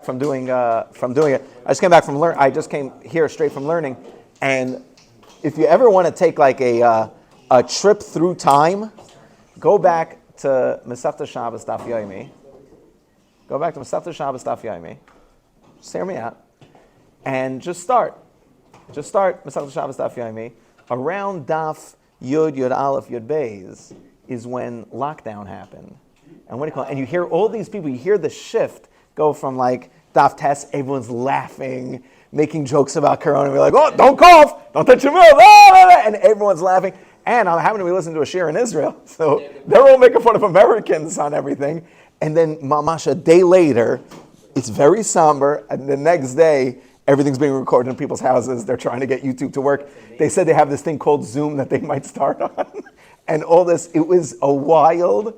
from doing it. I just came back from learn. I just came here straight from learning, and if you ever want to take like a trip through time, go back to Masechta Shabbos Daf Yomi. Go back to Masechta Shabbos Daf Yomi. Just hear me out, and just start. Just start Masechta Shabbos Daf Yomi. Around Daf Yud Aleph Yud Beis is when lockdown happened, and what do you call it? And you hear all these people. You hear the shift go from like Daf Tes, everyone's laughing, making jokes about Corona. We're like, oh, don't cough, don't touch your mouth, and everyone's laughing. And I'm having to be listening to a shir in Israel, so they're all making fun of Americans on everything. And then, mamash, a day later, it's very somber, and the next day, everything's being recorded in people's houses. They're trying to get YouTube to work. They said they have this thing called Zoom that they might start on, and all this. It was a wild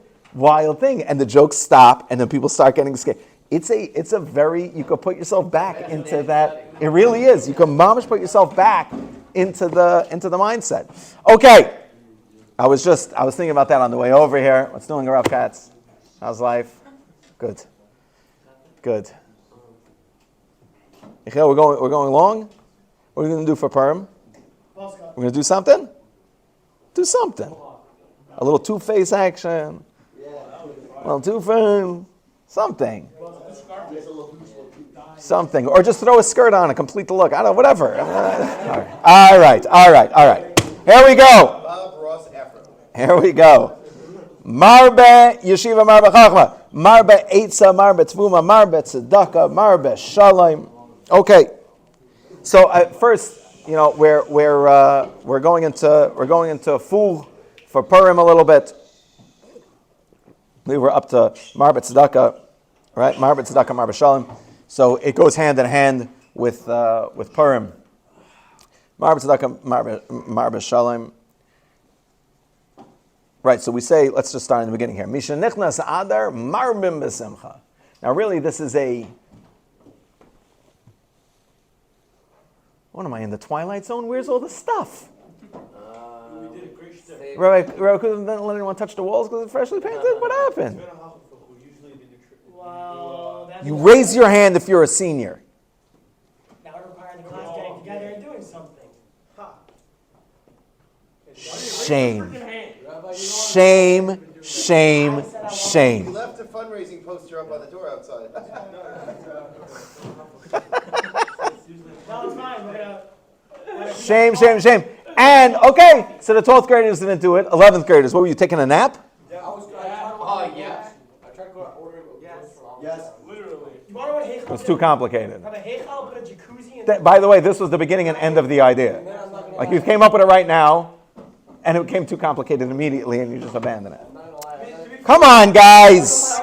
thing, and the jokes stop, and then people start getting scared. It's a very, you could put yourself back into that. It really is. You can mamish put yourself back into the mindset. Okay. I was thinking about that on the way over here. What's doing, Rav Katz? How's life? Good. Michael, we're going long? What are we going to do for Purim? We're going to do something? Do something. A little two-face action. A little two-face. Something. Something. Or just throw a skirt on and complete the look. I don't know, whatever. All right. Here we go. Marbe Yeshiva Marbe Chachma. Marbe Eitza Marbe Tvuma Marbe Tzedaka Marbe Shalom. Okay. So first, we're going into full for Purim a little bit. We were up to Marbe Tzedaka, right? Marbe Tzedaka Marbe Shalom. So it goes hand in hand with Purim. Marbe Tzedaka Marbe Shalom. Right, so we say, let's just start in the beginning here. Misha nichnas adar marbim b'simcha. Now really this is what am I, in the Twilight Zone? Where's all the stuff? We did a great step. Rabbi couldn't let anyone touch the walls because it's freshly painted? What happened? You raise your hand if you're a senior. Now we're requiring the class getting together and doing something. Shame. You left a fundraising poster up by the door outside. No, it's fine. Shame. And, okay, so the 12th graders didn't do it. 11th graders, what were you, taking a nap? Yes. I tried to go order Yes. Literally. You want to know what Heichal It's too complicated. Have a Heichal, put a jacuzzi in. By the way, this was the beginning and end of the idea. Like you came up with it right now, and it became too complicated immediately, and you just abandoned it. Come on, guys.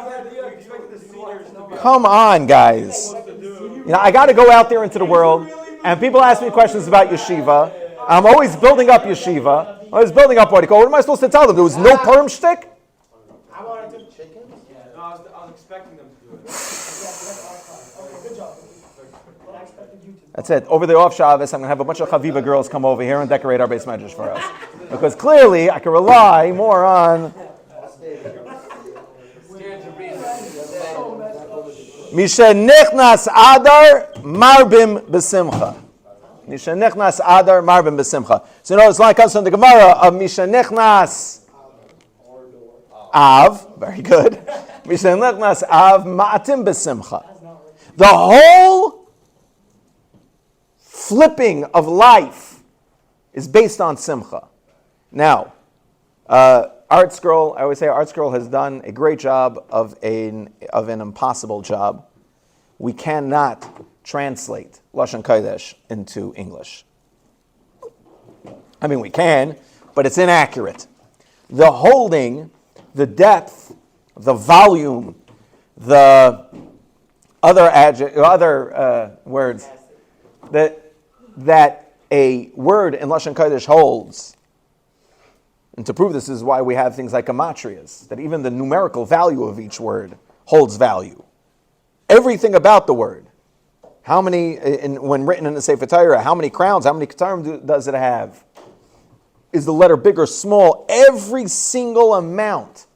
I got to go out there into the world, and people ask me questions about yeshiva. I'm always building up yeshiva. I was building up what am I supposed to tell them? There was no Purim shtick? I wanted to chicken. No, I was expecting them to do it. Okay, good job. Well, I expected you to. That's it. Over the off Shabbos, I'm going to have a bunch of Chaviva girls come over here and decorate our base medrash for us. Because clearly, I can rely more on Misha nichnas adar marbim b'simcha. Misha nichnas adar marbim b'simcha. So it's like comes from the Gemara of Misha nichnas av. Very good. Misha nichnas av ma'atim b'simcha. The whole flipping of life is based on simcha. Now, Art Scroll, I always say Art Scroll has done a great job of an impossible job. We cannot translate Lashon Kodesh into English. I mean, we can, but it's inaccurate. The holding, the depth, the volume, the other words that a word in Lashon Kodesh holds. And to prove this is why we have things like gematrias, that even the numerical value of each word holds value. Everything about the word. How many, when written in the Sefer Torah, how many crowns, how many katarim does it have? Is the letter big or small? Every single amount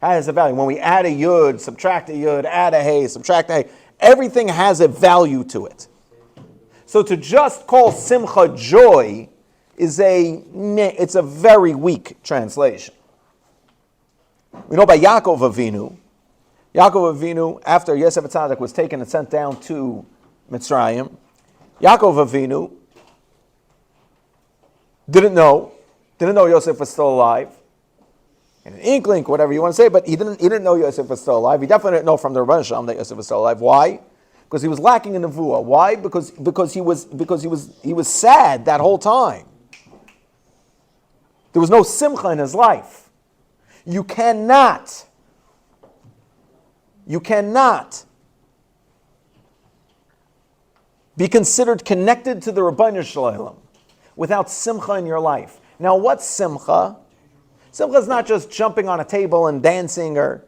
has a value. When we add a yud, subtract a yud, add a hey, subtract a hey, Everything has a value to it. So to just call simcha joy it's a very weak translation. We know by Yaakov Avinu, after Yosef Atzadik was taken and sent down to Mitzrayim, Yaakov Avinu didn't know Yosef was still alive. And an inkling, whatever you want to say, but he didn't know Yosef was still alive. He definitely didn't know from the Rebbeinu Shalom that Yosef was still alive. Why? Because he was lacking in nevuah. Why? Because he was sad that whole time. There was no simcha in his life. You cannot be considered connected to the Rebbeinu Shalom without simcha in your life. Now, what's simcha? Simcha is not just jumping on a table and dancing, or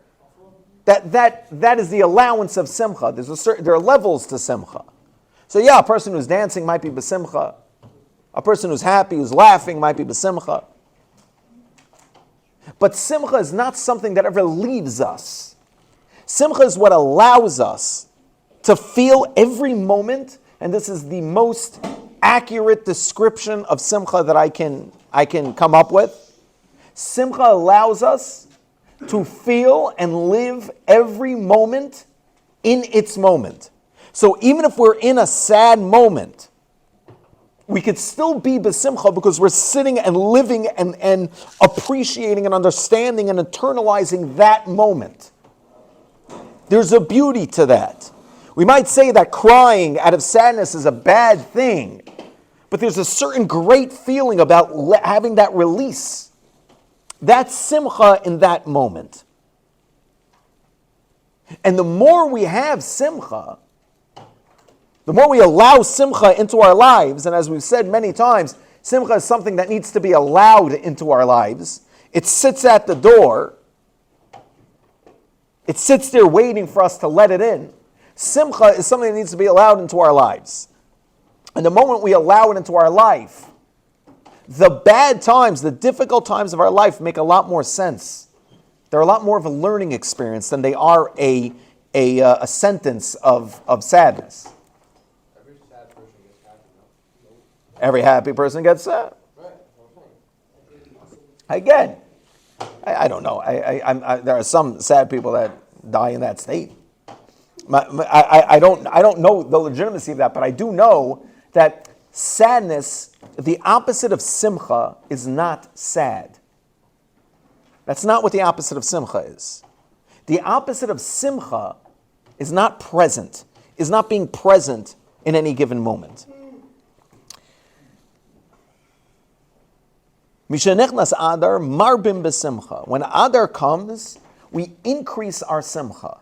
that is the allowance of simcha. There are levels to simcha. So yeah, a person who's dancing might be besimcha. A person who's happy, who's laughing might be besimcha. But simcha is not something that ever leaves us. Simcha is what allows us to feel every moment, and this is the most accurate description of simcha that I can come up with. Simcha allows us to feel and live every moment in its moment. So even if we're in a sad moment, we could still be besimcha because we're sitting and living and appreciating and understanding and internalizing that moment. There's a beauty to that. We might say that crying out of sadness is a bad thing, but there's a certain great feeling about having that release. That's simcha in that moment. And the more we have simcha, the more we allow simcha into our lives, and as we've said many times, simcha is something that needs to be allowed into our lives. It sits at the door. It sits there waiting for us to let it in. Simcha is something that needs to be allowed into our lives. And the moment we allow it into our life, the bad times, the difficult times of our life make a lot more sense. They're a lot more of a learning experience than they are a sentence of sadness. Every sad person gets happy, no? Every happy person gets sad. Right. Again, I don't know. There are some sad people that die in that state. I don't know the legitimacy of that, but I do know that sadness, the opposite of simcha, is not sad. That's not what the opposite of simcha is. The opposite of simcha is not present, is not being present in any given moment. Mishenechnas Adar marbim besimcha. When Adar comes, we increase our simcha.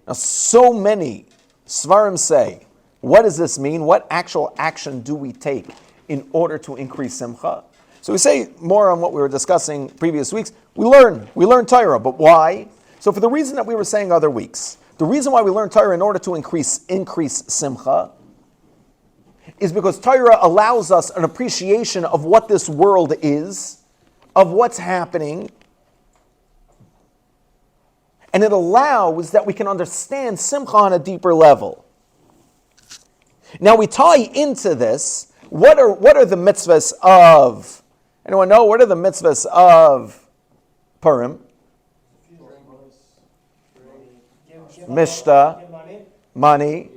Now, so many svarim say, what does this mean? What actual action do we take in order to increase simcha? So we say more on what we were discussing previous weeks. We learn Torah, but why? So for the reason that we were saying other weeks, the reason why we learn Torah in order to increase simcha is because Torah allows us an appreciation of what this world is, of what's happening, and it allows that we can understand simcha on a deeper level. Now we tie into this, what are the mitzvahs of, anyone know, what are the mitzvahs of Purim? Mishta, money,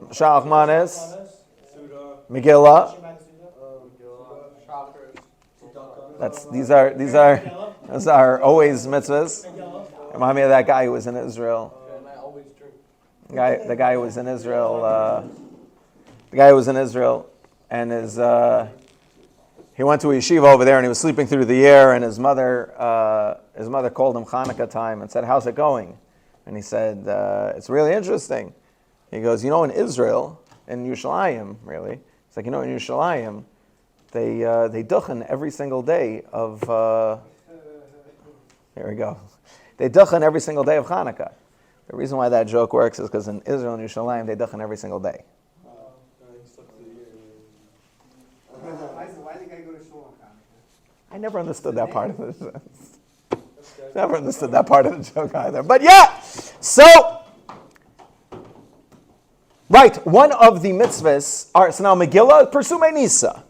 Shalach Manes, Megillah. These are always mitzvahs. Remind me of that guy who was in Israel. The guy who was in Israel. The guy who was in Israel, and he went to a yeshiva over there, and he was sleeping through the year, and his mother called him Hanukkah time and said, "How's it going?" And he said, "It's really interesting." He goes, "You know, in Israel, in Yerushalayim, really, it's like, you know, in Yerushalayim, they duchen every single day of." Here we go. They duchen every single day of Hanukkah. The reason why that joke works is because in Israel and Yerushalayim, they duchen every single day. Why did the guy go to shul on Hanukkah? I never understood that part of the joke either. But yeah, So, right, one of the mitzvahs are, so now Megillah, Persume Nisa.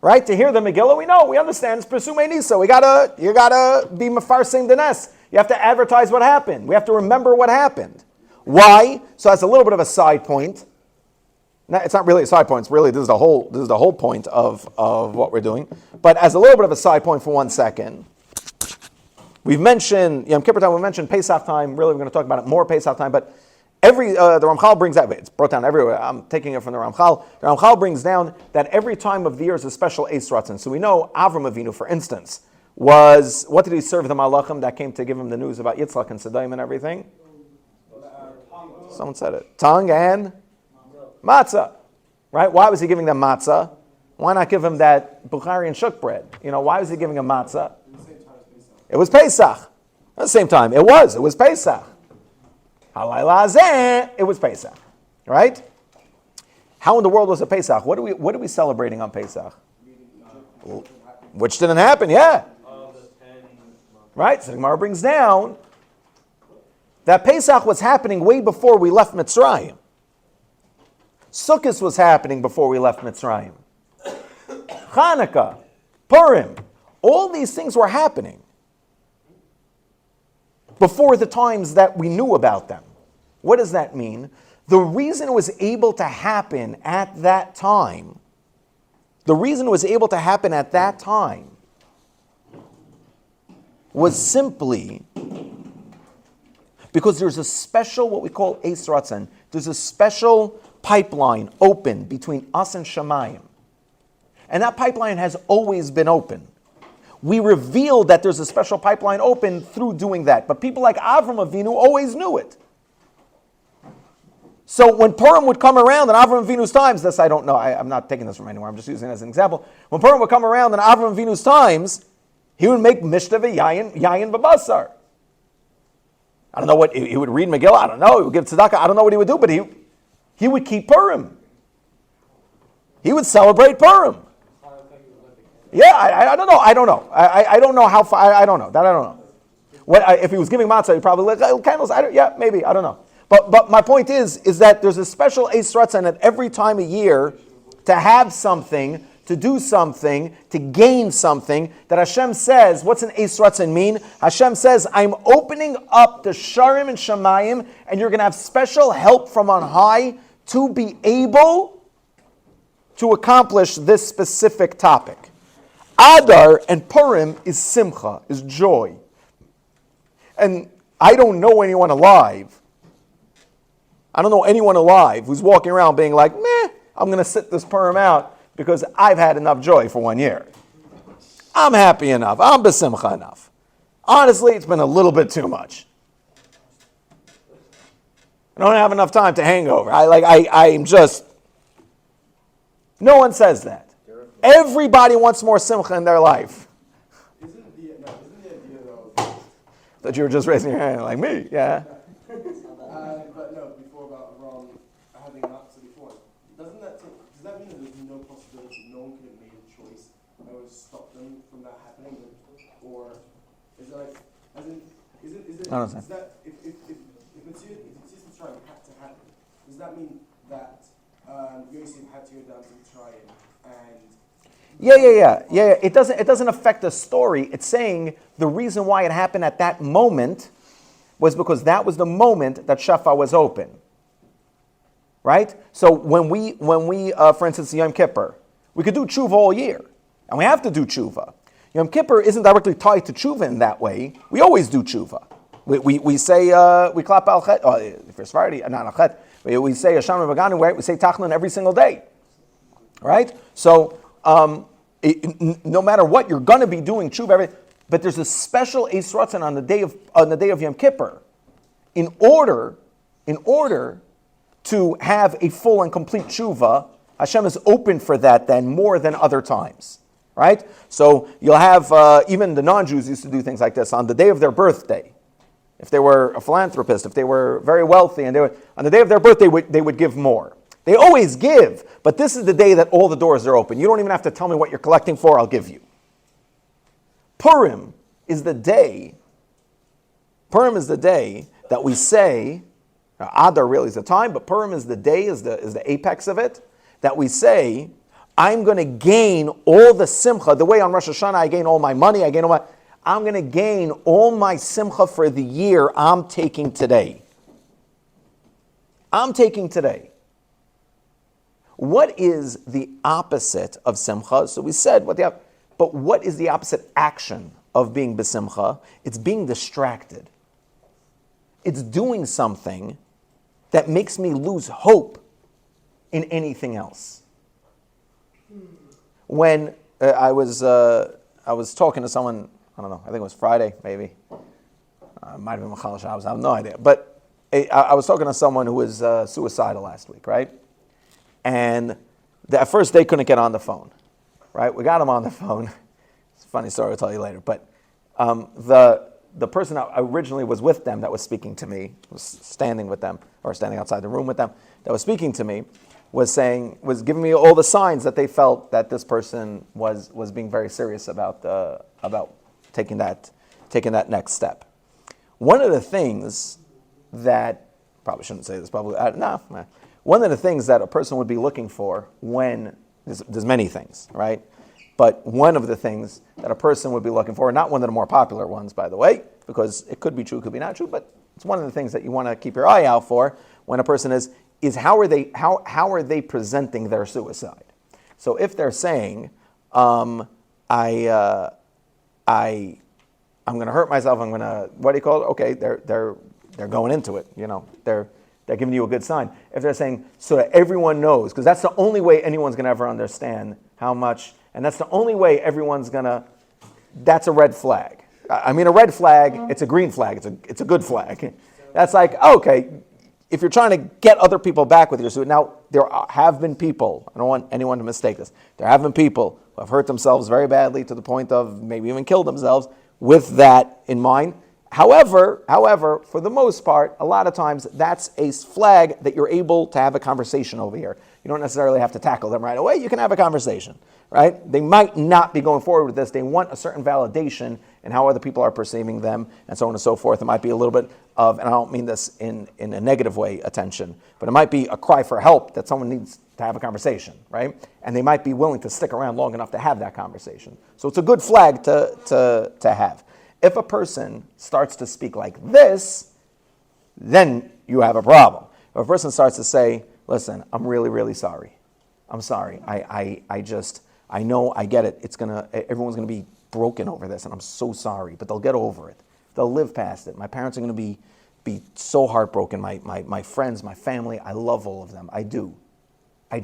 Right? To hear the Megillah, we understand it's Persume Nisa. You gotta be Mefarsing Danes. You have to advertise what happened. We have to remember what happened. Why? So that's a little bit of a side point. No, it's not really a side point. It's really, this is the whole point of what we're doing. But as a little bit of a side point for 1 second, we've mentioned Yom Kippur time, we mentioned Pesach time. Really, we're going to talk about it more Pesach time. But the Ramchal brings that, it's brought down everywhere. I'm taking it from the Ramchal. The Ramchal brings down that every time of the year is a special Eis Ratzon. So we know Avram Avinu, for instance, what did he serve the Malachim that came to give him the news about Yitzchak and Sodom and everything? Someone said it. Tongue and matzah. Right? Why was he giving them matzah? Why not give him that Bukhari and shuk bread? Why was he giving him matzah? It was Pesach. At the same time, it was Pesach. Halayla hazeh, it was Pesach. Right? How in the world was it Pesach? What are we celebrating on Pesach? Which didn't happen, yeah. Right? So the Gemara brings down that Pesach was happening way before we left Mitzrayim. Sukkot was happening before we left Mitzrayim. Hanukkah, Purim, all these things were happening before the times that we knew about them. What does that mean? The reason it was able to happen at that time, was simply because there's a special, what we call Eis Ratzon, there's a special pipeline open between us and Shemayim. And that pipeline has always been open. We revealed that there's a special pipeline open through doing that. But people like Avram Avinu always knew it. So when Purim would come around in Avram Avinu's times, this I don't know, I'm not taking this from anywhere, I'm just using it as an example. When Purim would come around in Avram Avinu's times, he would make Mishteh Yayin Babasar. I don't know what, he would read Megillah, I don't know, he would give tzedakah, I don't know what he would do, but he would keep Purim. He would celebrate Purim. Yeah, I don't know. I don't know how far. I don't know. That I don't know. If he was giving matzah, he probably lit candles. Maybe. I don't know. But my point is that there's a special Eis Ratzon at every time of year to have something, to do something, to gain something that Hashem says. What's an Eis Ratzon mean? Hashem says, I'm opening up the Sharim and Shemayim, and you're going to have special help from on high to be able to accomplish this specific topic. Adar and Purim is simcha, is joy. And I don't know anyone alive who's walking around being like, meh, I'm going to sit this Purim out because I've had enough joy for 1 year. I'm happy enough. I'm besimcha enough. Honestly, it's been a little bit too much. I don't have enough time to hang over. I'm just, no one says that. Everybody wants more simcha in their life. Isn't the idea though? That you were just raising your hand like me, yeah. But no, before about having matzah before. Does that mean that there's no possibility, no one could have made a choice that would stop them from that happening? Or is it like, as in, is it, I don't know. is that, if Mitzvah Mitzrayim had to happen, does that mean that Yosef had to go down to Mitzrayim and Yeah. It doesn't affect the story. It's saying the reason why it happened at that moment was because that was the moment that Shafar was open. Right? So when we for instance, Yom Kippur, we could do tshuva all year. And we have to do tshuva. Yom Kippur isn't directly tied to tshuva in that way. We always do tshuva. We say, we clap al chet, for Sephardi, not al chet. We say Hashem V'Ganu, right? We say Tachlon every single day. Right? So, no matter what, you're going to be doing tshuva. But there's a special Eis Ratzon on the day of Yom Kippur, in order to have a full and complete tshuva. Hashem is open for that then more than other times, right? So you'll have even the non-Jews used to do things like this on the day of their birthday. If they were a philanthropist, if they were very wealthy, and on the day of their birthday they would give more. They always give, but this is the day that all the doors are open. You don't even have to tell me what you're collecting for, I'll give you. Purim is the day that that we say, now, Adar really is the time, but Purim is the day, is the apex of it, that we say, I'm going to gain all the simcha, the way on Rosh Hashanah I gain all my money, I'm going to gain all my simcha for the year I'm taking today. I'm taking today. What is the opposite of simcha? So we said but what is the opposite action of being besimcha? It's being distracted. It's doing something that makes me lose hope in anything else. When I was talking to someone, I don't know, I think it was Friday, maybe. It might have been Machal Shabbos, I have no idea. But I was talking to someone who was suicidal last week, right? And at first they couldn't get on the phone, right? We got him on the phone. It's a funny story, I'll tell you later. But the person that originally was with them that was speaking to me, was standing with them, or standing outside the room with them, that was speaking to me, was giving me all the signs that they felt that this person was being very serious about taking that next step. One of the things that, probably shouldn't say this publicly, one of the things that a person would be looking for when, there's many things, right? But one of the things that a person would be looking for, not one of the more popular ones, by the way, because it could be true, could be not true, but it's one of the things that you want to keep your eye out for when a person is how are they presenting their suicide? So if they're saying, I'm going to hurt myself, I'm going to, what do you call it? Okay, they're going into it, they're giving you a good sign. If they're saying, so that everyone knows, because that's the only way anyone's going to ever understand how much, and that's the only way everyone's going to, that's a red flag. I mean, a red flag, it's a green flag, it's a good flag. That's like, okay, if you're trying to get other people back with your suicide, now there have been people, I don't want anyone to mistake this, there have been people who have hurt themselves very badly to the point of maybe even killed themselves with that in mind. However, for the most part, a lot of times that's a flag that you're able to have a conversation over here. You don't necessarily have to tackle them right away, you can have a conversation, right? They might not be going forward with this, they want a certain validation in how other people are perceiving them, and so on and so forth. It might be a little bit of, and I don't mean this in a negative way, attention, but it might be a cry for help that someone needs to have a conversation, right? And they might be willing to stick around long enough to have that conversation. So it's a good flag to have. If a person starts to speak like this, then you have a problem. If a person starts to say, listen, I'm really, really sorry. I'm sorry. I know, I get it. Everyone's going to be broken over this, and I'm so sorry, but they'll get over it. They'll live past it. My parents are going to be so heartbroken. My friends, my family, I love all of them. I do. I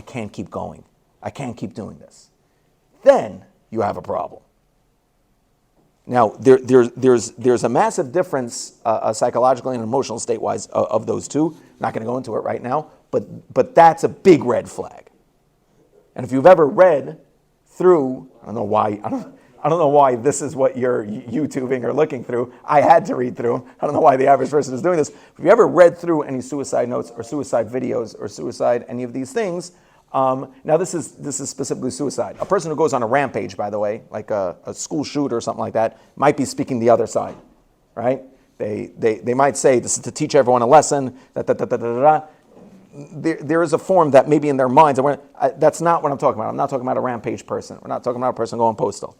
can't keep going. I can't keep doing this. Then you have a problem. Now, there's a massive difference psychologically and emotional state-wise of those two. I'm not going to go into it right now, but that's a big red flag. And if you've ever read through, I don't know why this is what you're YouTubing or looking through. I had to read through them. I don't know why the average person is doing this. If you ever read through any suicide notes or suicide videos or suicide, any of these things, now this is specifically suicide. A person who goes on a rampage, by the way, like a school shooter or something like that, might be speaking the other side, right? They might say, this is to teach everyone a lesson, There is a form that maybe in their minds, that's not what I'm talking about. I'm not talking about a rampage person. We're not talking about a person going postal.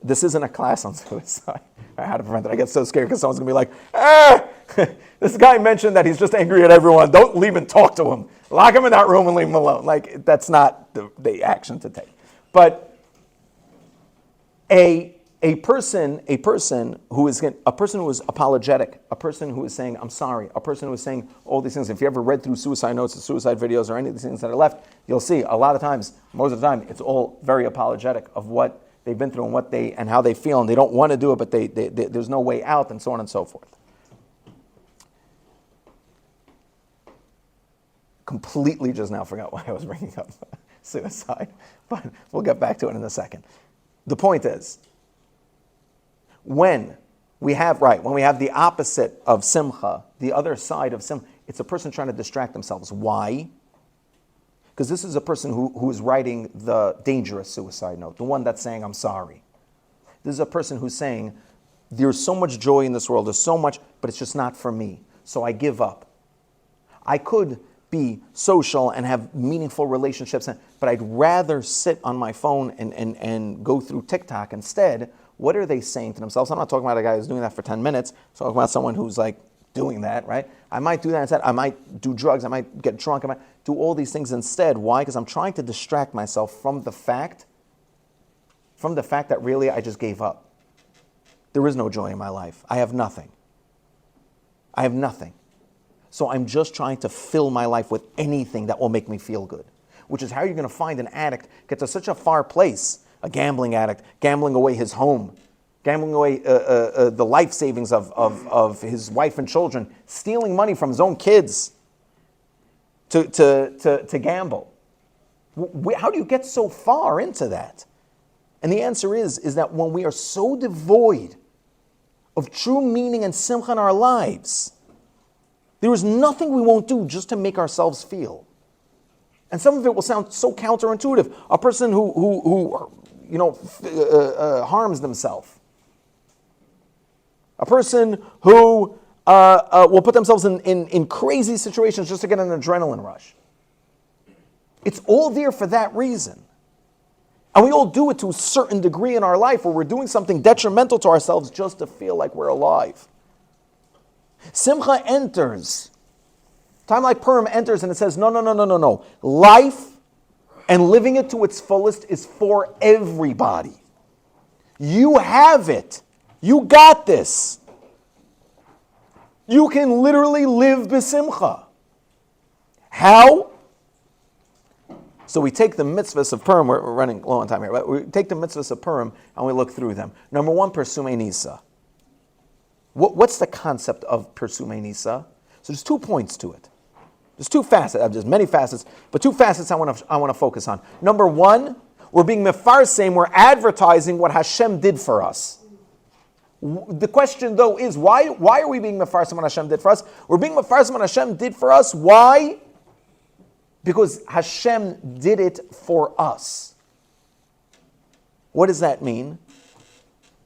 This isn't a class on suicide. How to prevent it. I get so scared because someone's going to be like, this guy mentioned that he's just angry at everyone. Don't leave and talk to him. Lock him in that room and leave him alone. Like, that's not the action to take. But a person who is apologetic, a person who is saying, I'm sorry, a person who is saying all these things. If you ever read through suicide notes or suicide videos or any of these things that are left, you'll see a lot of times, most of the time, it's all very apologetic of what they've been through and how they feel, and they don't want to do it, but there's no way out, and so on and so forth. Completely just now forgot why I was bringing up suicide, but we'll get back to it in a second. The point is, when we have the opposite of simcha, the other side of simcha, it's a person trying to distract themselves. Why? Because this is a person who is writing the dangerous suicide note, the one that's saying, I'm sorry. This is a person who's saying, There's so much joy in this world. There's so much, but it's just not for me. So I give up. I could be social and have meaningful relationships, but I'd rather sit on my phone and go through TikTok instead. What are they saying to themselves? I'm not talking about a guy who's doing that for 10 minutes. I'm talking about someone who's like doing that, right? I might do that instead. I might do drugs. I might get drunk. I might do all these things instead. Why? Because I'm trying to distract myself from the fact that really I just gave up. There is no joy in my life. I have nothing. I have nothing. So I'm just trying to fill my life with anything that will make me feel good, which is how you're going to find an addict get to such a far place, a gambling addict, gambling away his home, gambling away the life savings of his wife and children, stealing money from his own kids to gamble. How do you get so far into that? And the answer is that when we are so devoid of true meaning and simcha in our lives, there is nothing we won't do just to make ourselves feel. And some of it will sound so counterintuitive. A person who harms themselves. A person who will put themselves in crazy situations just to get an adrenaline rush. It's all there for that reason. And we all do it to a certain degree in our life where we're doing something detrimental to ourselves just to feel like we're alive. Simcha enters. Time like Purim enters and it says, no. Life and living it to its fullest is for everybody. You have it. You got this. You can literally live b'simcha. How? So we take the mitzvahs of Purim, we're running low on time here, but we take the mitzvahs of Purim and we look through them. Number one, Persume Nisa. What's the concept of Persume Nisa? So there's 2 points to it. There's 2 facets, there's many facets, but 2 facets I want to focus on. Number one, we're being mefarsem, we're advertising what Hashem did for us. The question though is, why are we being mefarsem what Hashem did for us? We're being mefarsem what Hashem did for us. Why? Because Hashem did it for us. What does that mean?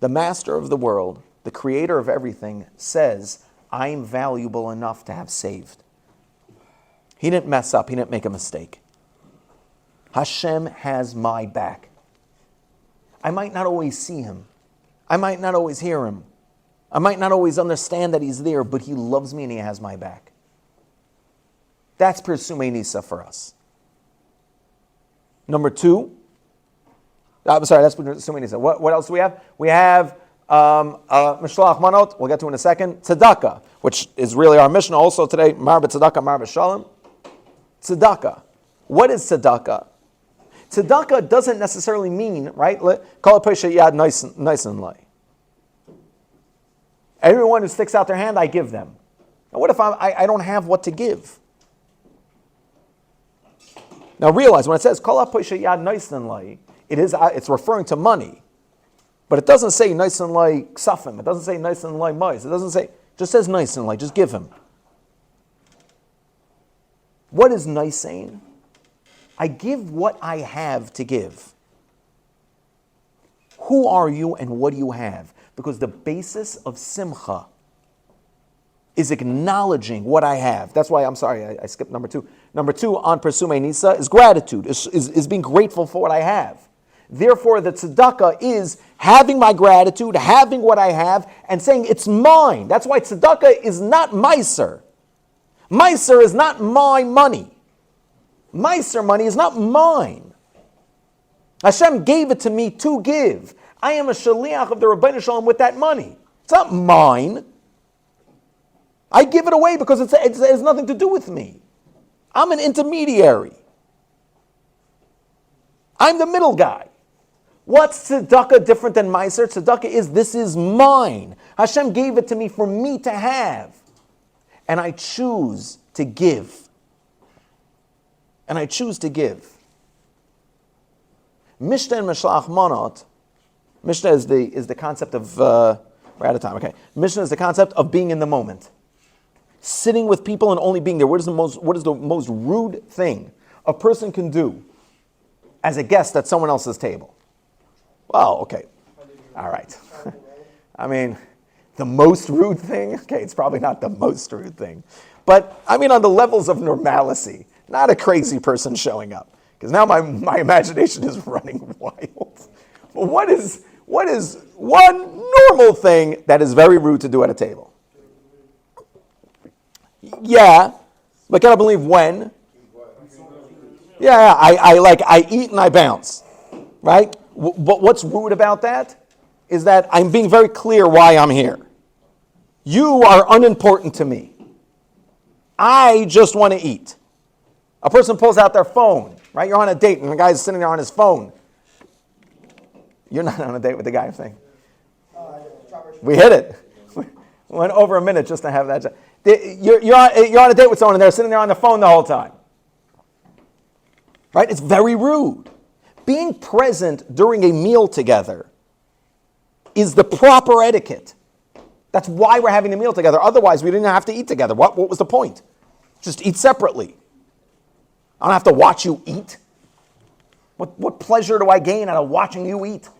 The master of the world, the creator of everything, says, I'm valuable enough to have saved. He didn't mess up. He didn't make a mistake. Hashem has my back. I might not always see him. I might not always hear him. I might not always understand that he's there, but he loves me and he has my back. That's Persume Nisa for us. Number two, that's Persume Nisa. What else do we have? We have Mishloach Manot, we'll get to in a second. Tzedakah, which is really our mission also today. Mar b'tzedakah, mar b'shalom. Tzedakah. What is tzedakah? Tzedakah doesn't necessarily mean, right? Kol ha'poshet yad noisen lo. Everyone who sticks out their hand, I give them. Now what if I don't have what to give? Now realize, when it says Kol ha'poshet yad noisen lo, it's referring to money. But it doesn't say noisen lo ksafim. It doesn't say noisen lo mois. It doesn't say, it just says noisen lo, just give him. What is noisen? I give what I have to give. Who are you and what do you have? Because the basis of simcha is acknowledging what I have. That's why, I'm sorry, I skipped number two. Number two on Persume Nisa is gratitude, is being grateful for what I have. Therefore, the tzedakah is having my gratitude, having what I have, and saying it's mine. That's why tzedakah is not meiser. Meiser is not my money. Meiser money is not mine. Hashem gave it to me to give. I am a shaliach of the Rabbeinu Shalom with that money. It's not mine. I give it away because it has nothing to do with me. I'm an intermediary. I'm the middle guy. What's tzedakah different than meiser? Tzedakah is, this is mine. Hashem gave it to me for me to have. And I choose to give. And I choose to give. Mishnah and Mishloach Manot. Mishnah is the concept of, we're out of time, okay. Mishnah is the concept of being in the moment. Sitting with people and only being there. What is the most rude thing a person can do as a guest at someone else's table? Well, okay. All right. I mean, The most rude thing? Okay, it's probably not the most rude thing. But, I mean, on the levels of normalcy, not a crazy person showing up. Because now my imagination is running wild. Well, what is one normal thing that is very rude to do at a table? Yeah, but can I believe when? Yeah, I eat and I bounce, right? But what's rude about that is that I'm being very clear why I'm here. You are unimportant to me. I just want to eat. A person pulls out their phone, right? You're on a date and the guy's sitting there on his phone. You're not on a date with the guy thing. We hit it. We went over a minute just to have that. You're on a date with someone and they're sitting there on the phone the whole time. Right? It's very rude. Being present during a meal together is the proper etiquette. That's why we're having a meal together. Otherwise, we didn't have to eat together. What was the point? Just eat separately. I don't have to watch you eat. What pleasure do I gain out of watching you eat?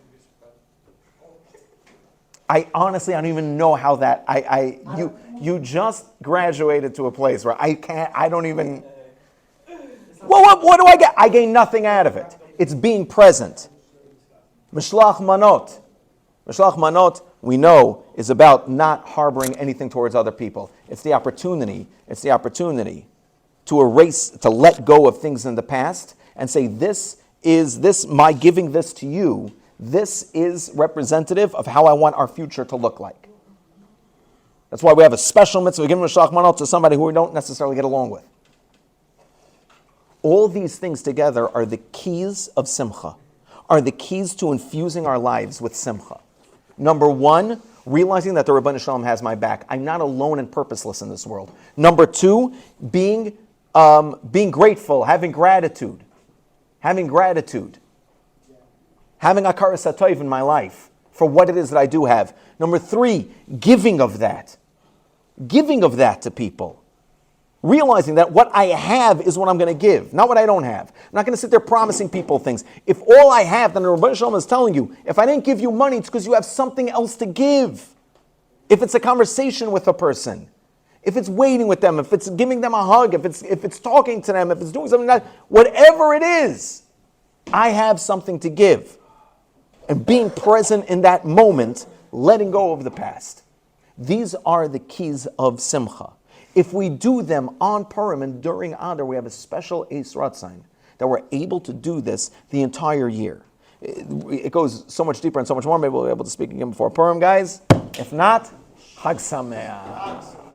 I don't even know how that, you just graduated to a place where I don't even, well, what do I get? I gain nothing out of it. It's being present. Mishlach manot. Mishlach manot, we know, is about not harboring anything towards other people. It's the opportunity to erase, to let go of things in the past and say, my giving this to you, this is representative of how I want our future to look like. That's why we have a special mitzvah, giving Mishlach manot to somebody who we don't necessarily get along with. All these things together are the keys of simcha, are the keys to infusing our lives with simcha. Number one, realizing that the Ribono Shel Olam has my back. I'm not alone and purposeless in this world. Number two, being grateful, having gratitude. Having akaras hatov in my life for what it is that I do have. Number three, giving of that to people. Realizing that what I have is what I'm going to give, not what I don't have. I'm not going to sit there promising people things. If all I have, then the Ribono Shel Olam is telling you, if I didn't give you money, it's because you have something else to give. If it's a conversation with a person, if it's waiting with them, if it's giving them a hug, if it's talking to them, if it's doing something like that, whatever it is, I have something to give. And being present in that moment, letting go of the past. These are the keys of simcha. If we do them on Purim and during Adar, we have a special Eis Ratzon that we're able to do this the entire year. It goes so much deeper and so much more. Maybe we'll be able to speak again before Purim, guys. If not, Chag Sameach.